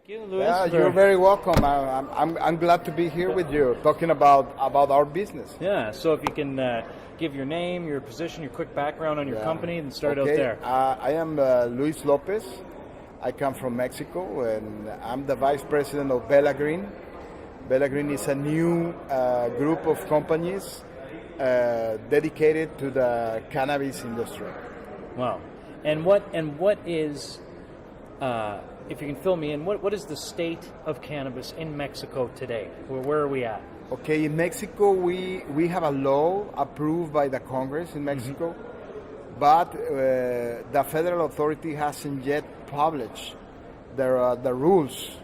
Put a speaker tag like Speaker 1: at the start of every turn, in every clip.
Speaker 1: you, Luis.
Speaker 2: Yeah, you're very welcome. I'm glad to be here with you, talking about our business.
Speaker 1: Yeah, so if you can give your name, your position, your quick background on your company, and start out there.
Speaker 2: I am Luis Lopez. I come from Mexico, and I'm the vice president of Bella Green. Bella Green is a new group of companies dedicated to the cannabis industry.
Speaker 1: Wow. And what is, if you can fill me in, what is the state of cannabis in Mexico today? Where are we at?
Speaker 2: Okay, in Mexico we have a law approved by the Congress in Mexico, but the federal authority hasn't yet published the rules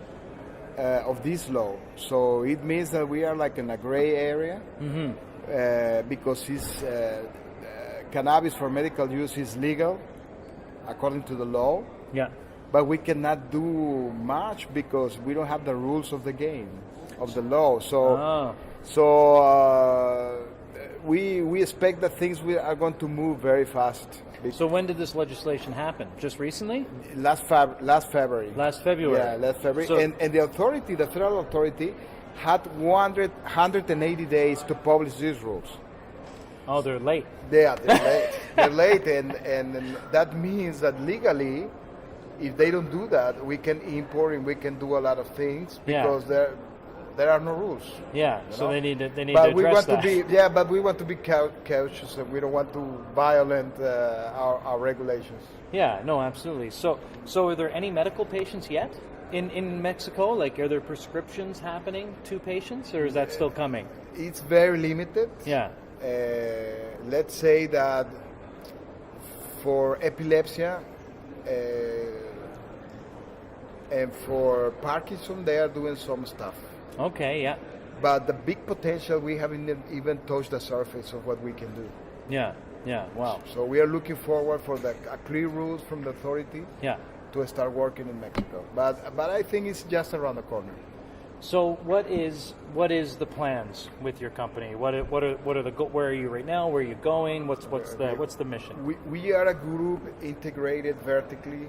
Speaker 2: of this law. So it means that we are like in a gray area because cannabis for medical use is legal according to the law.
Speaker 1: Yeah.
Speaker 2: But we cannot do much because we don't have the rules of the game, of the law. So we expect that things are going to move very fast.
Speaker 1: So when did this legislation happen? Just recently?
Speaker 2: Last February.
Speaker 1: Last February.
Speaker 2: Yeah, last February.
Speaker 1: So,
Speaker 2: and the authority, the federal authority, had 180 days to publish these rules.
Speaker 1: Oh, they're late.
Speaker 2: Yeah, they're late. They're late, and that means that legally, if they don't do that, we can import and we can do a lot of things because there are no rules.
Speaker 1: Yeah, so they need to
Speaker 2: but
Speaker 1: address that.
Speaker 2: But we want to be cautious, and we don't want to violate our regulations.
Speaker 1: Yeah, no, absolutely. So are there any medical patients yet in Mexico? Like, are there prescriptions happening to patients, or is that still coming?
Speaker 2: It's very limited.
Speaker 1: Yeah.
Speaker 2: Let's say that for epilepsy and for Parkinson, they are doing some stuff.
Speaker 1: Okay, yeah.
Speaker 2: But the big potential, we haven't even touched the surface of what we can do.
Speaker 1: Yeah, wow.
Speaker 2: So we are looking forward for clear rules from the authority to start working in Mexico. But I think it's just around the corner.
Speaker 1: So what is the plans with your company? What are where are you right now? Where are you going? What's the mission?
Speaker 2: We are a group integrated vertically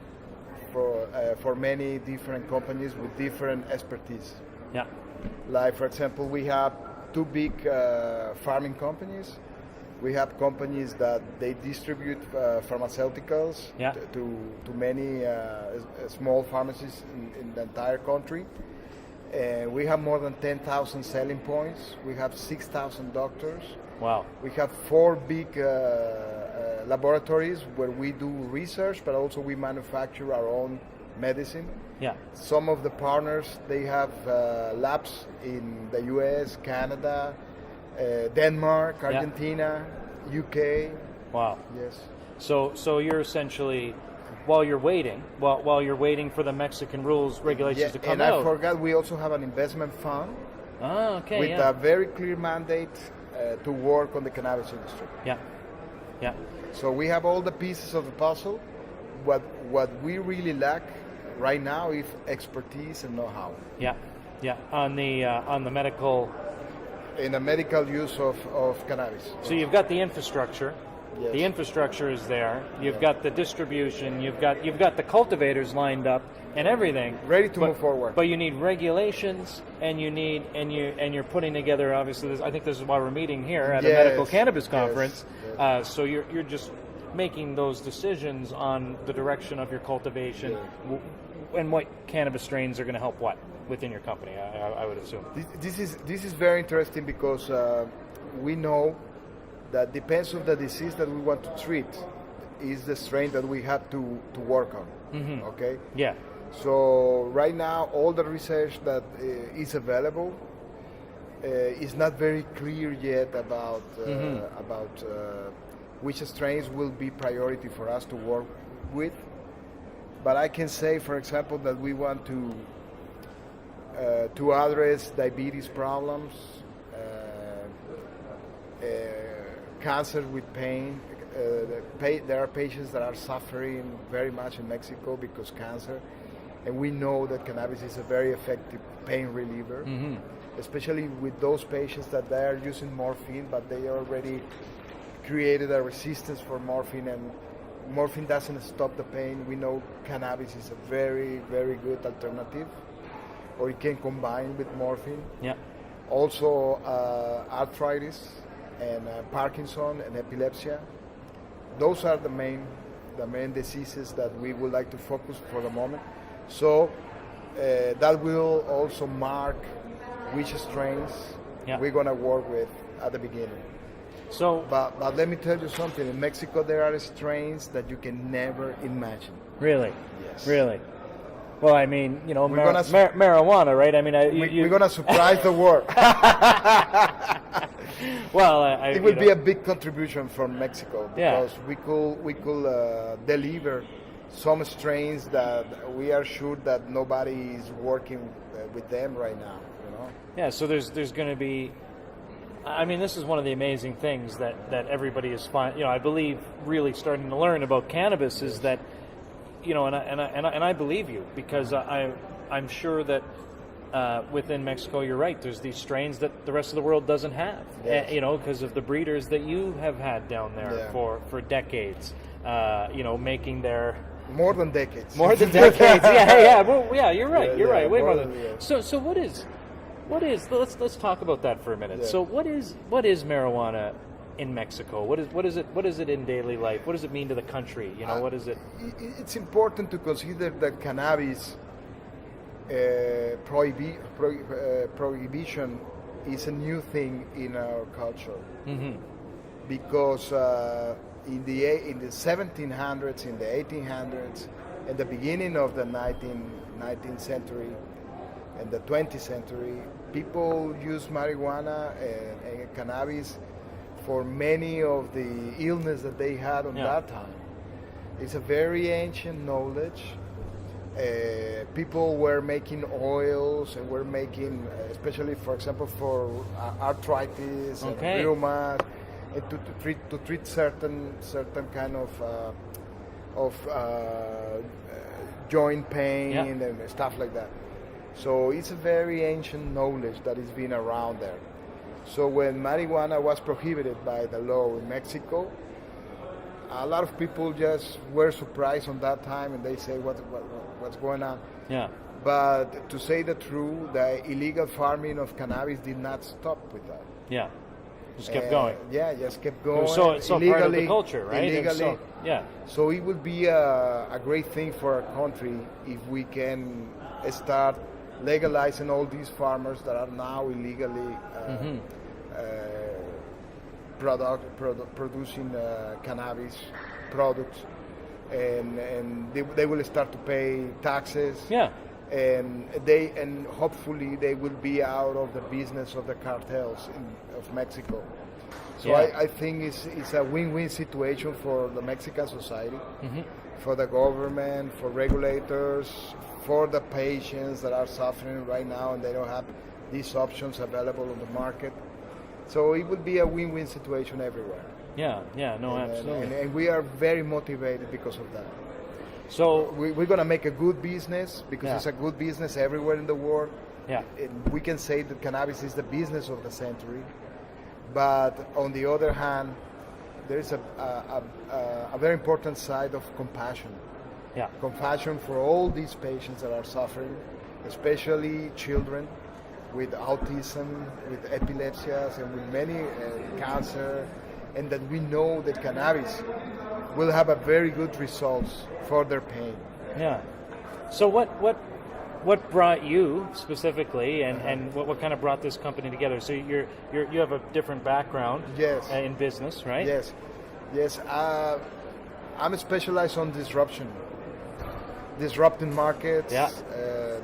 Speaker 2: for many different companies with different expertise.
Speaker 1: Yeah.
Speaker 2: Like, for example, we have two big farming companies. We have companies that they distribute pharmaceuticals to many small pharmacies in the entire country. We have more than 10,000 selling points. We have 6,000 doctors.
Speaker 1: Wow.
Speaker 2: We have 4 big laboratories where we do research, but also we manufacture our own medicine.
Speaker 1: Yeah.
Speaker 2: Some of the partners, they have labs in the US, Canada, Denmark, Argentina, UK.
Speaker 1: Wow.
Speaker 2: Yes.
Speaker 1: So you're essentially, while you're waiting for the Mexican rules, regulations to come out.
Speaker 2: And I forgot, we also have an investment fund with a very clear mandate to work on the cannabis industry.
Speaker 1: Yeah.
Speaker 2: So we have all the pieces of the puzzle. What we really lack right now is expertise and know-how.
Speaker 1: Yeah. On the medical.
Speaker 2: In the medical use of cannabis.
Speaker 1: So you've got the infrastructure.
Speaker 2: Yes.
Speaker 1: The infrastructure is there. You've got the distribution. You've got the cultivators lined up and everything.
Speaker 2: Ready to move forward.
Speaker 1: But you need regulations, and you're putting together. Obviously, I think this is why we're meeting here at a medical cannabis conference.
Speaker 2: Yes.
Speaker 1: So you're just making those decisions on the direction of your cultivation and what cannabis strains are going to help what within your company. I would assume.
Speaker 2: This is very interesting because we know that depends on the disease that we want to treat is the strain that we have to work on. Mm-hmm. Okay?
Speaker 1: Yeah.
Speaker 2: So right now, all the research that is available is not very clear yet about which strains will be priority for us to work with. But I can say, for example, that we want to address diabetes problems, cancer with pain. There are patients that are suffering very much in Mexico because cancer, and we know that cannabis is a very effective pain reliever, especially with those patients that they are using morphine, but they already created a resistance for morphine, and morphine doesn't stop the pain. We know cannabis is a very, very good alternative. or it can combine with morphine.
Speaker 1: Yeah.
Speaker 2: Also arthritis and Parkinson and epilepsy. Those are the main diseases that we would like to focus for the moment. So that will also mark which strains we're going to work with at the beginning.
Speaker 1: So,
Speaker 2: but let me tell you something. In Mexico, there are strains that you can never imagine.
Speaker 1: Really?
Speaker 2: Yes.
Speaker 1: Really? Well, I mean, you know, marijuana, right? I mean,
Speaker 2: we're going to surprise the world.
Speaker 1: Well,
Speaker 2: it would be a big contribution from Mexico because we could deliver some strains that we are sure that nobody is working with them right now. You know?
Speaker 1: Yeah. So there's going to be. I mean, this is one of the amazing things that everybody is I believe really starting to learn about cannabis is that, you know, and I believe you because I'm sure that within Mexico, you're right. There's these strains that the rest of the world doesn't have, you know, because of the breeders that you have had down there for decades, you know, making their
Speaker 2: more than decades.
Speaker 1: More than decades. Yeah. Well, yeah, you're right. You're right. Way more than. So what is? Let's talk about that for a minute. Yeah. So what is marijuana in Mexico? What is it in daily life? What does it mean to the country? You know, what is it?
Speaker 2: It's important to consider that cannabis prohibition is a new thing in our culture, because in the 1700s, in the 1800s, and the beginning of the 19th century and the 20th century, people used marijuana and cannabis for many of the illness that they had on that time. It's a very ancient knowledge. People were making oils and were making, especially for example for arthritis and rheuma, and to treat certain kind of joint pain and stuff like that. So it's a very ancient knowledge that has been around there. So when marijuana was prohibited by the law in Mexico, a lot of people just were surprised on that time, and they say, what's going on? Yeah. But to say the truth, the illegal farming of cannabis did not stop with that.
Speaker 1: Yeah. Just kept going.
Speaker 2: Yeah, just kept going.
Speaker 1: So it's so part of the culture, right?
Speaker 2: Illegally.
Speaker 1: So,
Speaker 2: so it would be a great thing for our country if we can start legalizing all these farmers that are now illegally producing cannabis products, and they will start to pay taxes. Yeah. And hopefully they will be out of the business of the cartels of Mexico. So I think it's a win-win situation for the Mexican society, for the government, for regulators, for the patients that are suffering right now and they don't have these options available on the market. So it would be a win-win situation everywhere.
Speaker 1: Absolutely.
Speaker 2: And we are very motivated because of that.
Speaker 1: So
Speaker 2: we're going to make a good business because it's a good business everywhere in the world. Yeah. And we can say that cannabis is the business of the century. But on the other hand, there is a very important side of compassion. Yeah. Compassion for all these patients that are suffering, especially children with autism, with epilepsias, and with many cancer, and that we know that cannabis will have a very good results for their pain. Yeah.
Speaker 1: So what brought you specifically, and what kind of brought this company together? So you have a different background.
Speaker 2: Yes.
Speaker 1: In business, right?
Speaker 2: Yes. I'm specialized on disrupting markets,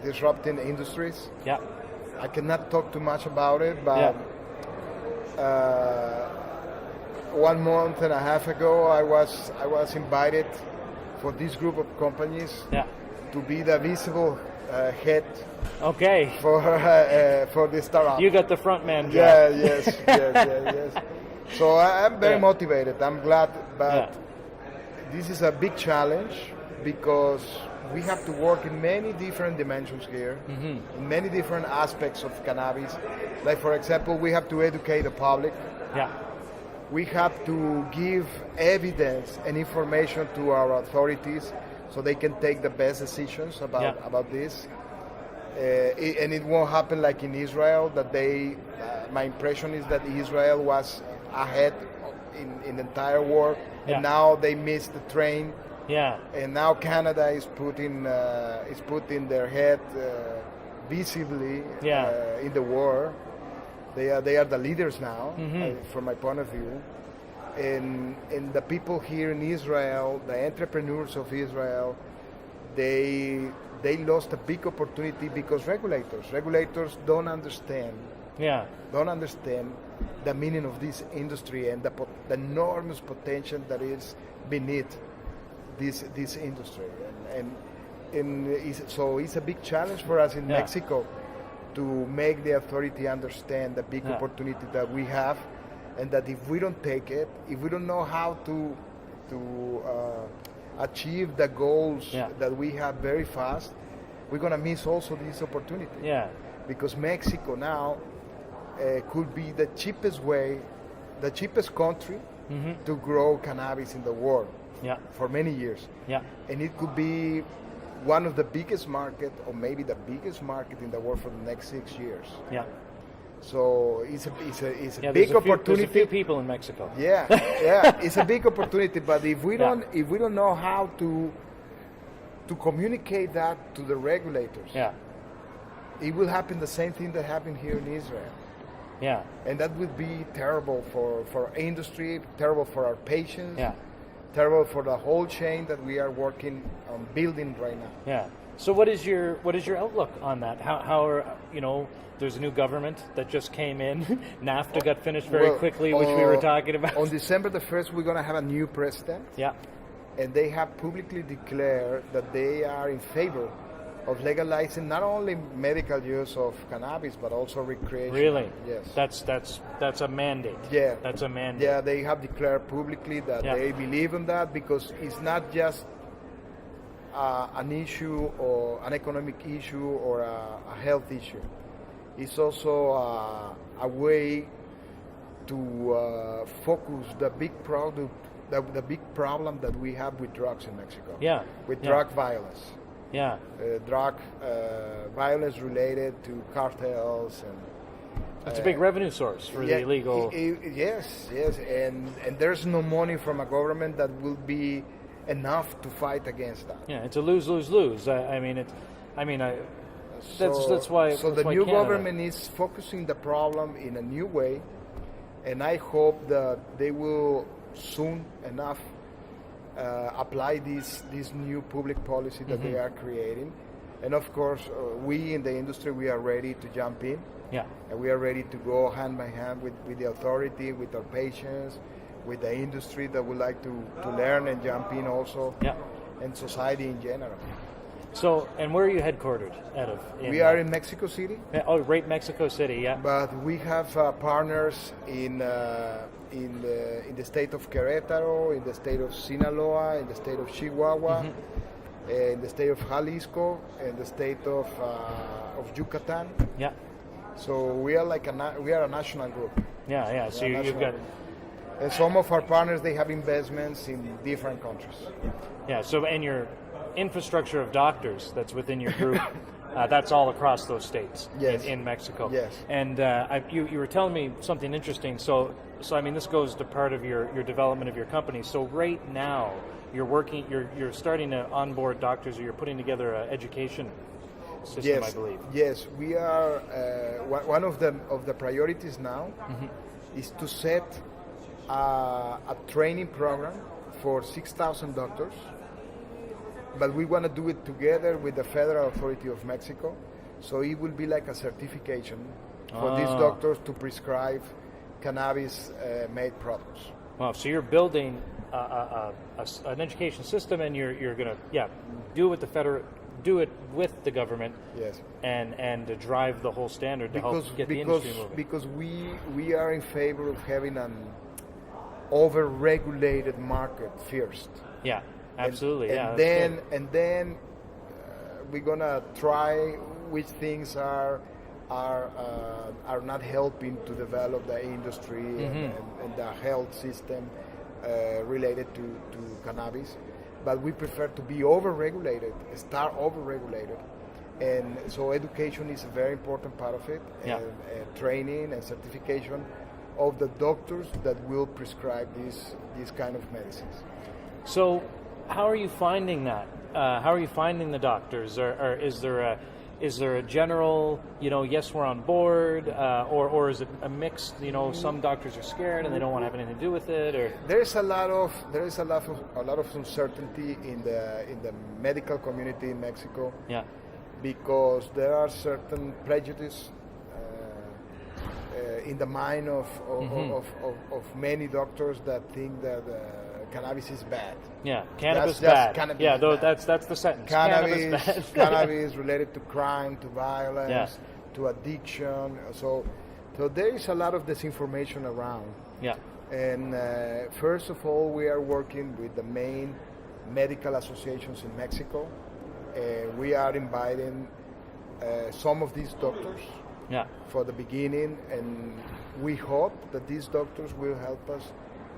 Speaker 2: disrupting industries. Yeah. I cannot talk too much about it, but 1 month and a half ago, I was invited for this group of companies to be the visible head. Okay. For the startup.
Speaker 1: You got the front man job.
Speaker 2: Yes. So I'm very motivated. I'm glad, but this is a big challenge because we have to work in many different dimensions here, in many different aspects of cannabis. Like, for example, we have to educate the public. Yeah. We have to give evidence and information to our authorities so they can take the best decisions about this. And it won't happen like in Israel. That they, my impression is that Israel was ahead in the entire world, and now they missed the train.
Speaker 1: Yeah.
Speaker 2: And now Canada is putting their head visibly in the war. They are the leaders now, from my point of view. And the people here in Israel, the entrepreneurs of Israel, they lost a big opportunity because regulators don't understand the meaning of this industry and the enormous potential that is beneath this industry. So it's a big challenge for us in Mexico to make the authority understand the big opportunity that we have, and that if we don't take it, if we don't know how to achieve the goals that we have very fast, we're going to miss also this opportunity.
Speaker 1: Yeah.
Speaker 2: Because Mexico now could be the cheapest country to grow cannabis in the world for many years. Yeah. And it could be one of the biggest market, or maybe the biggest market in the world for the next 6 years. Yeah. So it's a big opportunity.
Speaker 1: There's a few people in Mexico.
Speaker 2: Yeah, it's a big opportunity. But if we don't know how to communicate that to the regulators, it will happen the same thing that happened here in Israel. Yeah. And that would be terrible for our industry, terrible for our patients, terrible for the whole chain that we are working on building right now.
Speaker 1: Yeah. So what is your outlook on that? How are, there's a new government that just came in. NAFTA got finished very quickly, which we were talking about.
Speaker 2: On December the 1st, we're going to have a new president. Yeah. And they have publicly declared that they are in favor of legalizing not only medical use of cannabis, but also recreational.
Speaker 1: Really?
Speaker 2: Yes.
Speaker 1: That's a mandate.
Speaker 2: Yeah.
Speaker 1: That's a mandate.
Speaker 2: Yeah, they have declared publicly that they believe in that, because it's not just an issue or an economic issue or a health issue. It's also a way to focus the big problem that we have with drugs in Mexico. Yeah. With drug violence. Yeah. Drug violence related to cartels and.
Speaker 1: It's a big revenue source for the illegal.
Speaker 2: Yes, and there's no money from a government that will be enough to fight against that.
Speaker 1: Yeah, it's a lose-lose-lose. That's why.
Speaker 2: So the new government is focusing the problem in a new way, and I hope that they will soon enough apply this new public policy that they are creating. And of course, we in the industry, we are ready to jump in. Yeah. And we are ready to go hand by hand with the authority, with our patients, with the industry that would like to learn and jump in also, and society in general.
Speaker 1: So, and where are you headquartered out of?
Speaker 2: We are in Mexico City.
Speaker 1: Oh, right, Mexico City, yeah.
Speaker 2: But we have partners in the state of Querétaro, in the state of Sinaloa, in the state of Chihuahua, in the state of Jalisco, and the state of Yucatan. Yeah. So we are a national group.
Speaker 1: Yeah, yeah. So you've got.
Speaker 2: And some of our partners, they have investments in different countries.
Speaker 1: Yeah. So, and your infrastructure of doctors that's within your group, that's all across those states.
Speaker 2: Yes.
Speaker 1: In Mexico.
Speaker 2: Yes.
Speaker 1: And you were telling me something interesting. So I mean, this goes to part of your development of your company. So right now, you're starting to onboard doctors, or you're putting together an education system, I believe.
Speaker 2: Yes, we are. One of the priorities now is to set a training program for 6,000 doctors, but we want to do it together with the Federal Authority of Mexico. So it will be like a certification for these doctors to prescribe cannabis-made products.
Speaker 1: Wow! So you're building an education system, and you're going to do it with the government,
Speaker 2: yes,
Speaker 1: and to drive the whole standard to help get the industry moving.
Speaker 2: Because we are in favor of having an over-regulated market first.
Speaker 1: Yeah, absolutely.
Speaker 2: And then we're gonna try which things are not helping to develop the industry and the health system related to cannabis. But we prefer to be over-regulated, start over-regulated, And so education is a very important part of it,
Speaker 1: Yeah.
Speaker 2: and training and certification of the doctors that will prescribe these kind of medicines.
Speaker 1: So, how are you finding that? How are you finding the doctors? Or is there a general, yes, we're on board, or is it a mix? Some doctors are scared and they don't want to have anything to do with it, or
Speaker 2: There is a lot of uncertainty in the medical community in Mexico.
Speaker 1: yeah,
Speaker 2: Because there are certain prejudices in the mind of many doctors that think that cannabis is bad.
Speaker 1: yeah, cannabis
Speaker 2: That's just
Speaker 1: bad.
Speaker 2: cannabis
Speaker 1: Yeah,
Speaker 2: is
Speaker 1: though
Speaker 2: bad.
Speaker 1: that's the sentence.
Speaker 2: Cannabis,
Speaker 1: bad.
Speaker 2: cannabis related to crime, to violence,
Speaker 1: Yeah.
Speaker 2: to addiction. So there is a lot of disinformation around.
Speaker 1: Yeah,
Speaker 2: And first of all, we are working with the main medical associations in Mexico. We are inviting some of these doctors
Speaker 1: yeah,
Speaker 2: for the beginning, and we hope that these doctors will help us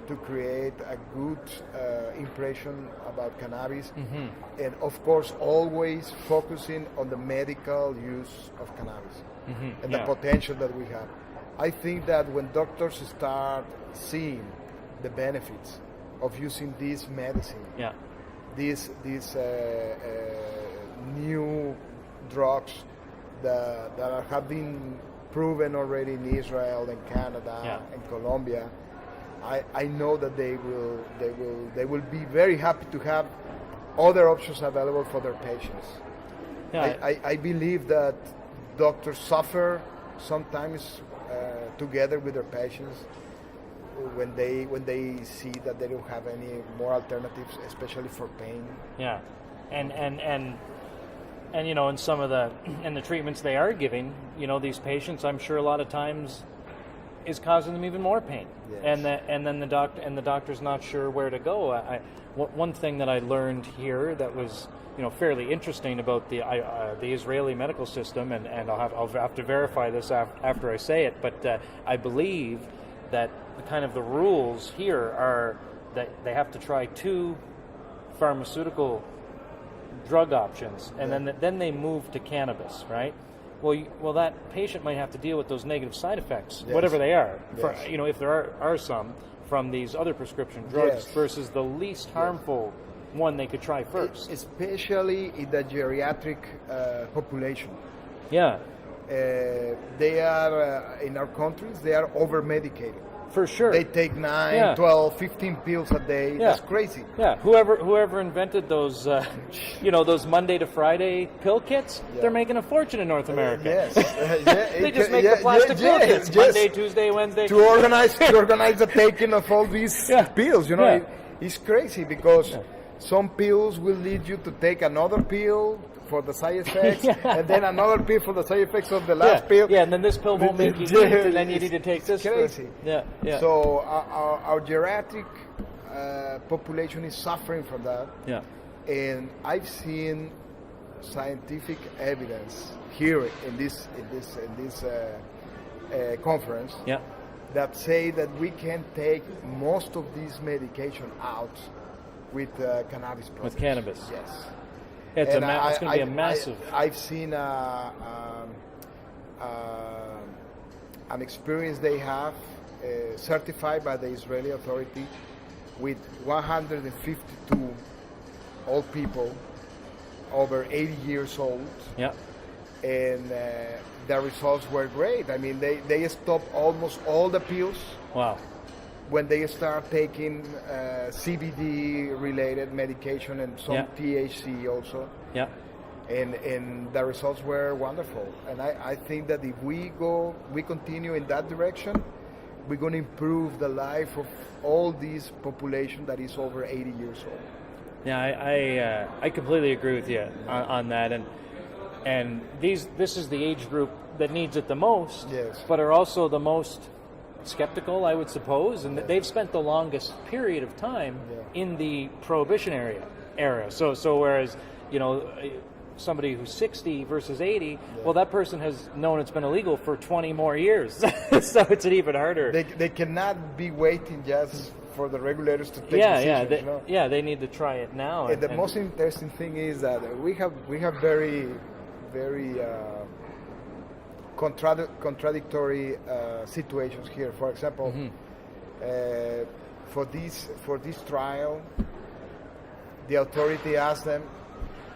Speaker 2: to create a good impression about cannabis, and of course always focusing on the medical use of cannabis and
Speaker 1: yeah.
Speaker 2: the potential that we have. I think that when doctors start seeing the benefits of using this medicine,
Speaker 1: yeah,
Speaker 2: these new drugs that have been proven already in Israel and Canada
Speaker 1: Yeah.
Speaker 2: and Colombia, I know that they will be very happy to have other options available for their patients.
Speaker 1: yeah.
Speaker 2: I believe that doctors suffer sometimes together with their patients when they see that they don't have any more alternatives, especially for pain.
Speaker 1: Yeah, and in some of the treatments they are giving, these patients, I'm sure a lot of times is causing them even more pain,
Speaker 2: Yes.
Speaker 1: and then the doctor's not sure where to go. One thing that I learned here that was fairly interesting about the Israeli medical system, and I'll have to verify this after I say it, but I believe that the rules here are that they have to try 2 pharmaceutical drug options, and then they move to cannabis, right? Well, that patient might have to deal with those negative side effects,
Speaker 2: Yes.
Speaker 1: whatever they are. For,
Speaker 2: Yes.
Speaker 1: if there are some from these other prescription drugs,
Speaker 2: Yes.
Speaker 1: versus the least harmful one they could try first.
Speaker 2: Especially in the geriatric population.
Speaker 1: Yeah,
Speaker 2: They are, in our countries, they are over-medicated.
Speaker 1: for sure.
Speaker 2: They take 9,
Speaker 1: Yeah.
Speaker 2: 12, 15 pills a day.
Speaker 1: Yeah.
Speaker 2: That's crazy.
Speaker 1: Yeah, whoever invented those, those Monday to Friday pill kits,
Speaker 2: Yeah.
Speaker 1: they're making a fortune in North America.
Speaker 2: Yes.
Speaker 1: They just make the plastic pill kits.
Speaker 2: yes.
Speaker 1: Monday, Tuesday, Wednesday.
Speaker 2: To organize the taking of all these
Speaker 1: Yeah.
Speaker 2: pills,
Speaker 1: Yeah.
Speaker 2: it's crazy because some pills will lead you to take another pill for the side effects,
Speaker 1: Yeah.
Speaker 2: and then another pill for the side effects of the last pill.
Speaker 1: Yeah, and then this pill won't make you eat, and then you need to take this.
Speaker 2: Crazy.
Speaker 1: Yeah.
Speaker 2: So our geriatric population is suffering from that.
Speaker 1: Yeah.
Speaker 2: And I've seen scientific evidence here in this conference
Speaker 1: Yeah.
Speaker 2: that say that we can take most of these medication out with cannabis products.
Speaker 1: With cannabis.
Speaker 2: Yes.
Speaker 1: It's
Speaker 2: And
Speaker 1: it's going to be a massive.
Speaker 2: I've seen an experience they have certified by the Israeli authority with 152 old people over 80 years old,
Speaker 1: Yeah.
Speaker 2: and the results were great. I mean, they stopped almost all the pills
Speaker 1: Wow.
Speaker 2: when they start taking CBD-related medication and some
Speaker 1: Yeah.
Speaker 2: THC also.
Speaker 1: Yeah.
Speaker 2: And the results were wonderful. And I think that if we continue in that direction, we're going to improve the life of all this population that is over 80 years old.
Speaker 1: Yeah, I completely agree with you on that, and this is the age group that needs it the most,
Speaker 2: Yes.
Speaker 1: but are also the most skeptical, I would suppose, and they've spent the longest period of time in the prohibition era. So whereas somebody who's 60 versus 80, well, that person has known it's been illegal for 20 more years, so it's an even harder.
Speaker 2: They cannot be waiting just for the regulators to take decisions.
Speaker 1: They need to try it now.
Speaker 2: And the most interesting thing is that we have very, very contradictory situations here. For example, for this trial, the authority asked them,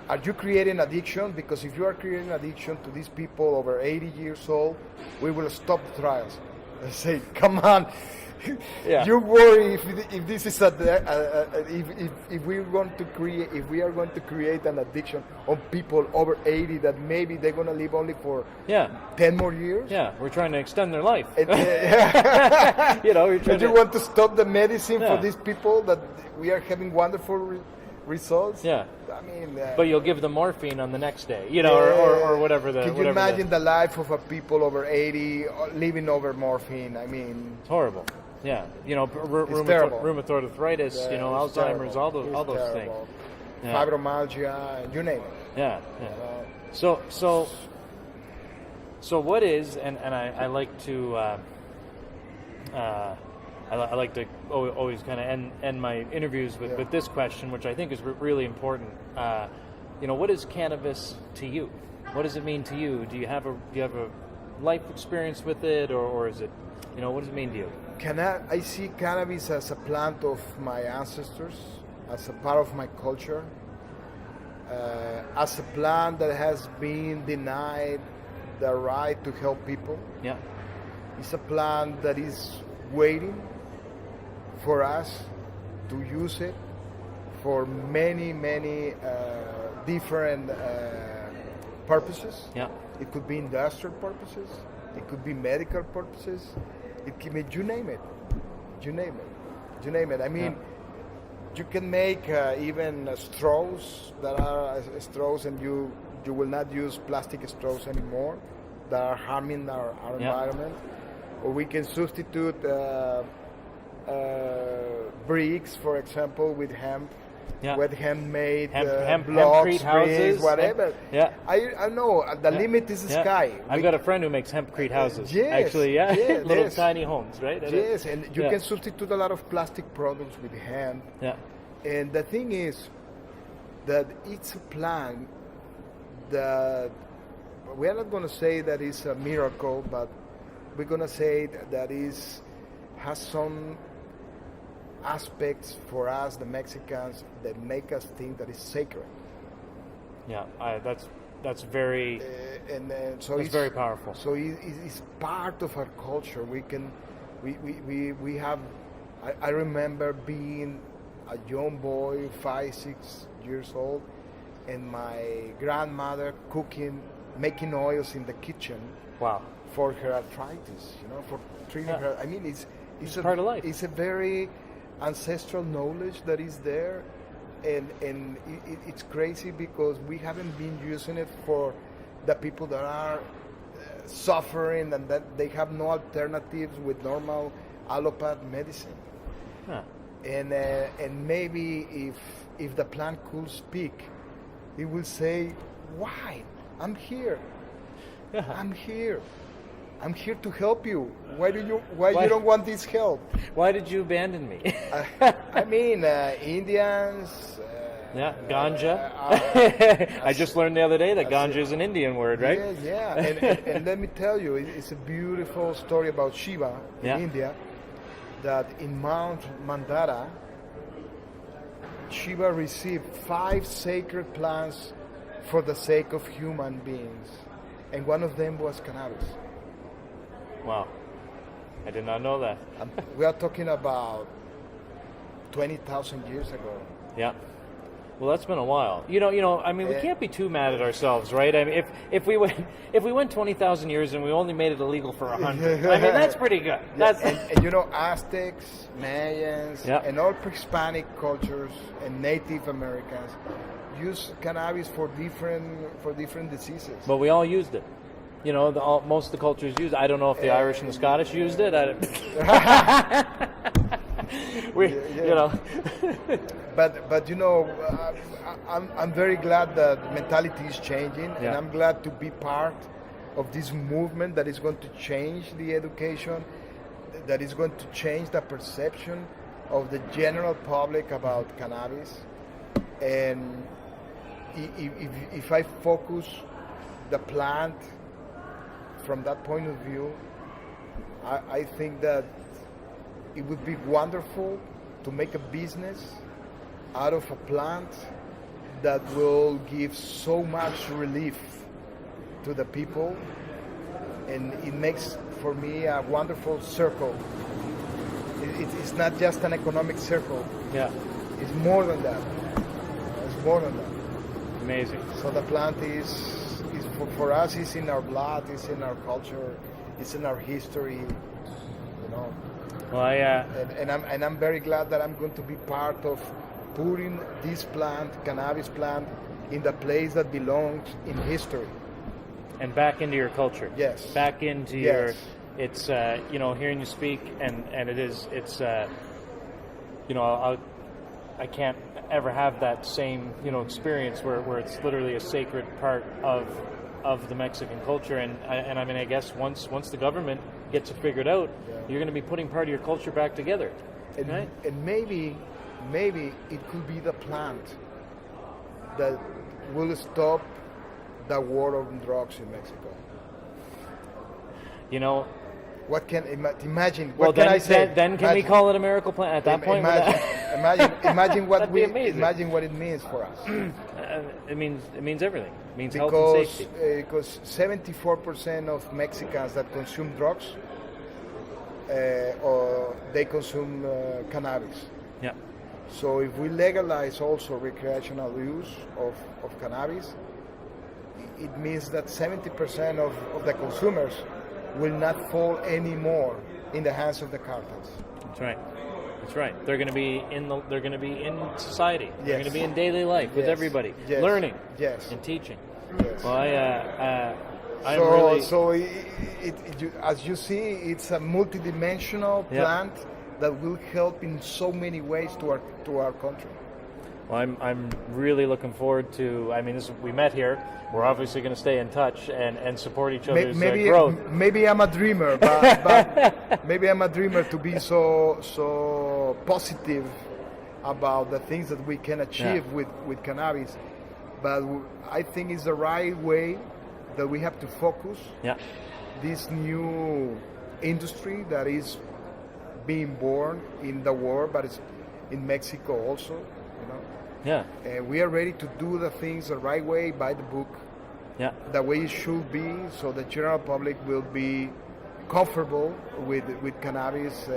Speaker 2: "Are you creating addiction? Because if you are creating addiction to these people over 80 years old, we will stop the trials." I say, "Come on."
Speaker 1: Yeah.
Speaker 2: You worry if this is if we are going to create an addiction on people over 80 that maybe they're going to live only for 10 more years.
Speaker 1: Yeah, we're trying to extend their life.
Speaker 2: And,
Speaker 1: You're trying
Speaker 2: you want to stop the medicine for these people that we are having wonderful results.
Speaker 1: Yeah.
Speaker 2: I mean,
Speaker 1: but you'll give them morphine on the next day, or whatever the.
Speaker 2: Can you imagine the life of a people over 80 living over morphine? I mean,
Speaker 1: it's horrible. Yeah, rheumatoid arthritis, Alzheimer's, all those things. Yeah.
Speaker 2: Fibromyalgia, you name it.
Speaker 1: Yeah. So what is, and I like to I like to always kind of end my interviews with this question, which I think is really important. What is cannabis to you? What does it mean to you? Do you have a life experience with it, or is it, what does it mean to you?
Speaker 2: I see cannabis as a plant of my ancestors, as a part of my culture, as a plant that has been denied the right to help people.
Speaker 1: Yeah.
Speaker 2: It's a plant that is waiting for us to use it for many different purposes.
Speaker 1: Yeah.
Speaker 2: It could be industrial purposes. It could be medical purposes. It can be, you name it. I mean, you can make even straws that are straws, and you will not use plastic straws anymore that are harming our environment. Or we can substitute bricks, for example, with hemp.
Speaker 1: Yeah.
Speaker 2: With handmade
Speaker 1: hempcrete
Speaker 2: blocks,
Speaker 1: houses,
Speaker 2: whatever.
Speaker 1: Yeah.
Speaker 2: I know the limit is the sky.
Speaker 1: I've got a friend who makes hempcrete houses.
Speaker 2: Yes,
Speaker 1: actually,
Speaker 2: yes,
Speaker 1: little tiny homes, right?
Speaker 2: Yes, and you can substitute a lot of plastic products with hemp.
Speaker 1: Yeah.
Speaker 2: And the thing is that it's a plant that we are not going to say that it's a miracle, but we're going to say that has some aspects for us, the Mexicans, that make us think that it's sacred.
Speaker 1: Yeah, that's very
Speaker 2: so
Speaker 1: it's very powerful.
Speaker 2: So it's part of our culture. We have. I remember being a young boy, 5-6 years old, and my grandmother making oils in the kitchen.
Speaker 1: Wow.
Speaker 2: For her arthritis, for treating her. I mean, it's
Speaker 1: part of life.
Speaker 2: It's a very ancestral knowledge that is there, and it's crazy because we haven't been using it for the people that are suffering and that they have no alternatives with normal allopath medicine.
Speaker 1: Huh.
Speaker 2: And maybe if the plant could speak, it will say, "Why? I'm here. I'm here. I'm here to help you. Why you don't want this help?
Speaker 1: Why did you abandon me?"
Speaker 2: I mean, Indians.
Speaker 1: Ganja. I just learned the other day that ganja is an Indian word, right?
Speaker 2: Yeah. And let me tell you, it's a beautiful story about Shiva in India. That in Mount Mandara, Shiva received 5 sacred plants for the sake of human beings, and one of them was cannabis.
Speaker 1: Wow, I did not know that.
Speaker 2: We are talking about 20,000 years ago.
Speaker 1: Yeah. Well, that's been a while. I mean, we can't be too mad at ourselves, right? I mean, if we went 20,000 years and we only made it illegal for 100, I mean, that's pretty good. That's
Speaker 2: and Aztecs, Mayans, and all pre-Hispanic cultures and Native Americans use cannabis for different diseases.
Speaker 1: But we all used it. Most of the cultures used it. I don't know if the Irish and the Scottish used it.
Speaker 2: But I'm very glad that mentality is changing, and I'm glad to be part of this movement that is going to change the education, that is going to change the perception of the general public about cannabis. And if I focus the plant, from that point of view, I think that it would be wonderful to make a business out of a plant that will give so much relief to the people, and it makes for me a wonderful circle. It's not just an economic circle.
Speaker 1: Yeah.
Speaker 2: It's more than that. It's more than that.
Speaker 1: Amazing.
Speaker 2: So the plant is for us, it's in our blood, it's in our culture, it's in our history, you know.
Speaker 1: Well,
Speaker 2: and I'm very glad that I'm going to be part of putting this plant, cannabis plant, in the place that belongs in history.
Speaker 1: and back into your culture.
Speaker 2: Yes.
Speaker 1: Back into
Speaker 2: Yes.
Speaker 1: your. It's hearing you speak, and it's I can't ever have that same experience where it's literally a sacred part of the Mexican culture, and I mean, I guess once the government gets it figured out, you're going to be putting part of your culture back together,
Speaker 2: and,
Speaker 1: right?
Speaker 2: And maybe it could be the plant that will stop the war on drugs in Mexico. What can imagine? What
Speaker 1: well,
Speaker 2: can
Speaker 1: then,
Speaker 2: I say?
Speaker 1: Then can we call it a miracle plant at that point?
Speaker 2: Imagine what
Speaker 1: imagine
Speaker 2: what it means for us.
Speaker 1: It means everything. It means
Speaker 2: because,
Speaker 1: health and safety.
Speaker 2: Because 74% of Mexicans that consume drugs, or they consume cannabis.
Speaker 1: Yeah.
Speaker 2: So if we legalize also recreational use of cannabis, it means that 70% of the consumers will not fall anymore in the hands of the cartels.
Speaker 1: That's right. That's right. They're going to be in society. They're going to be in daily life with everybody, learning, and teaching.
Speaker 2: Yes.
Speaker 1: Well,
Speaker 2: as you see, it's a multidimensional plant that will help in so many ways to our country.
Speaker 1: Well, I'm really looking forward to. I mean, we met here. We're obviously going to stay in touch and support each other's growth.
Speaker 2: Maybe I'm a dreamer, but maybe I'm a dreamer to be so positive about the things that we can achieve with cannabis. But I think it's the right way that we have to focus this new industry that is being born in the world, but it's in Mexico also.
Speaker 1: Yeah.
Speaker 2: And we are ready to do the things the right way, by the book, the way it should be, so the general public will be comfortable with cannabis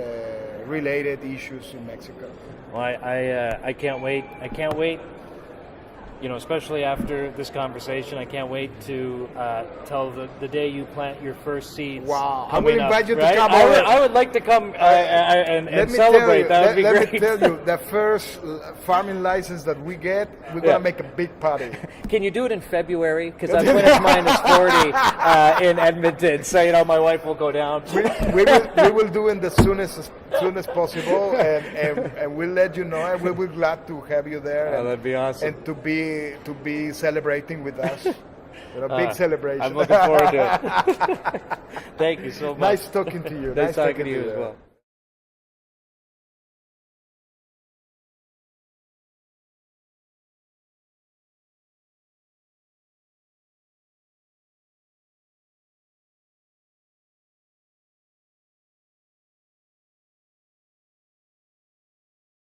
Speaker 2: related issues in Mexico.
Speaker 1: Well, I can't wait. I can't wait. Especially after this conversation, I can't wait to tell the day you plant your first seeds.
Speaker 2: Wow! I will invite you to come
Speaker 1: over.
Speaker 2: over.
Speaker 1: I would like to come and celebrate. That would be great.
Speaker 2: Let me tell you, the first farming license that we get, we're gonna make a big party.
Speaker 1: Can you do it in February? Because I'm finished -40 in Edmonton, so my wife will go down.
Speaker 2: we will do it as soon as possible, and we'll let you know. And we'll be glad to have you there.
Speaker 1: That'd be awesome.
Speaker 2: And to be celebrating with us. Big celebration.
Speaker 1: I'm looking forward to it. Thank you so much.
Speaker 2: Nice talking to you.
Speaker 1: Nice talking to you as well.